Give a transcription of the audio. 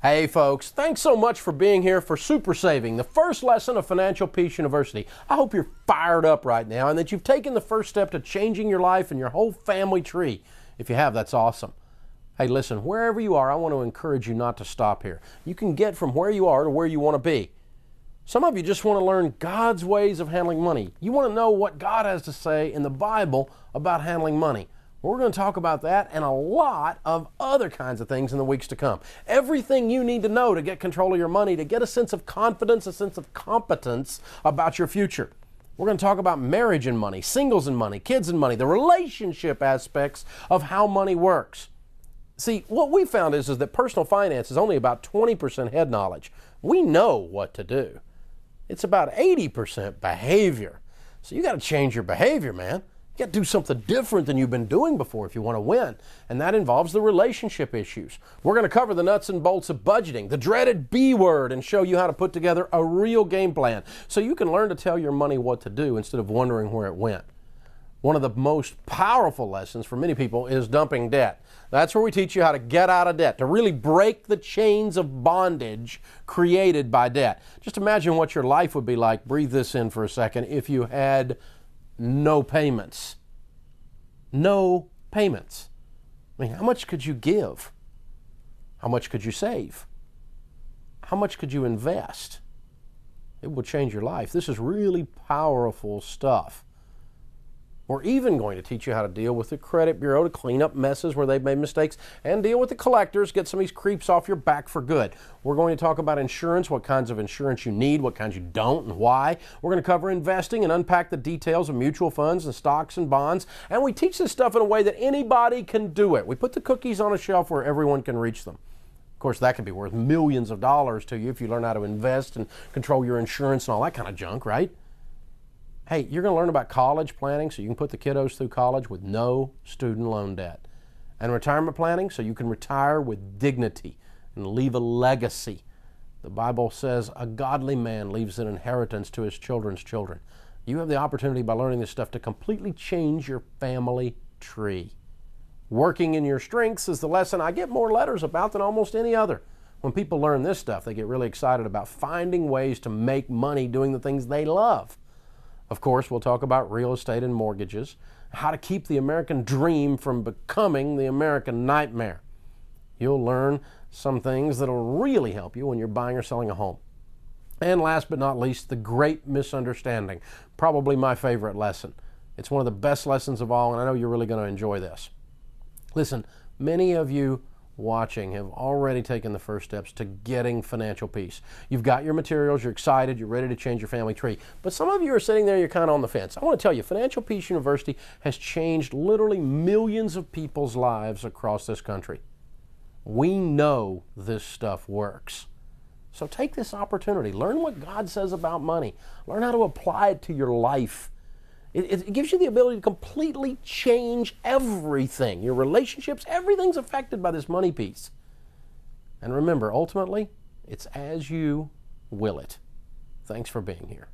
Hey folks, thanks so much for being here for Super Saving, the first lesson of Financial Peace University. I hope you're fired up right now and that you've taken the first step to changing your life and your whole family tree. If you have, that's awesome. Hey, listen, wherever you are, I want to encourage you not to stop here. You can get from where you are to where you want to be. Some of you just want to learn God's ways of handling money. You want to know what God has to say in the Bible about handling money. We're going to talk about that and a lot of other kinds of things in the weeks to come. Everything you need to know to get control of your money, to get a sense of confidence, a sense of competence about your future. We're going to talk about marriage and money, singles and money, kids and money, the relationship aspects of how money works. See, what we found is that personal finance is only about 20% head knowledge. We know what to do. It's about 80% behavior. So you got to change your behavior, man. You got to do something different than you've been doing before if you want to win. And that involves the relationship issues. We're going to cover the nuts and bolts of budgeting, the dreaded B word, and show you how to put together a real game plan so you can learn to tell your money what to do instead of wondering where it went. One of the most powerful lessons for many people is dumping debt. That's where we teach you how to get out of debt, to really break the chains of bondage created by debt. Just imagine what your life would be like, breathe this in for a second, if you had no payments. No payments. I mean, how much could you give? How much could you save? How much could you invest? It will change your life. This is really powerful stuff. We're even going to teach you how to deal with the credit bureau to clean up messes where they've made mistakes and deal with the collectors, get some of these creeps off your back for good. We're going to talk about insurance, what kinds of insurance you need, what kinds you don't, and why. We're going to cover investing and unpack the details of mutual funds and stocks and bonds. And we teach this stuff in a way that anybody can do it. We put the cookies on a shelf where everyone can reach them. Of course, that can be worth millions of dollars to you if you learn how to invest and control your insurance and all that kind of junk, right? Hey, you're going to learn about college planning so you can put the kiddos through college with no student loan debt. And retirement planning so you can retire with dignity and leave a legacy. The Bible says a godly man leaves an inheritance to his children's children. You have the opportunity by learning this stuff to completely change your family tree. Working in your strengths is the lesson I get more letters about than almost any other. When people learn this stuff, they get really excited about finding ways to make money doing the things they love. Of course, we'll talk about real estate and mortgages, how to keep the American dream from becoming the American nightmare. You'll learn some things that'll really help you when you're buying or selling a home. And last but not least, the great misunderstanding, probably my favorite lesson. It's one of the best lessons of all, and I know you're really going to enjoy this. Listen, many of you watching have already taken the first steps to getting financial peace. You've got your materials, you're excited, you're ready to change your family tree. But some of you are sitting there, you're kind of on the fence. I want to tell you, Financial Peace University has changed literally millions of people's lives across this country. We know this stuff works. So take this opportunity. Learn what God says about money. Learn how to apply it to your life. It gives you the ability to completely change everything. Your relationships, everything's affected by this money piece. And remember, ultimately, it's as you will it. Thanks for being here.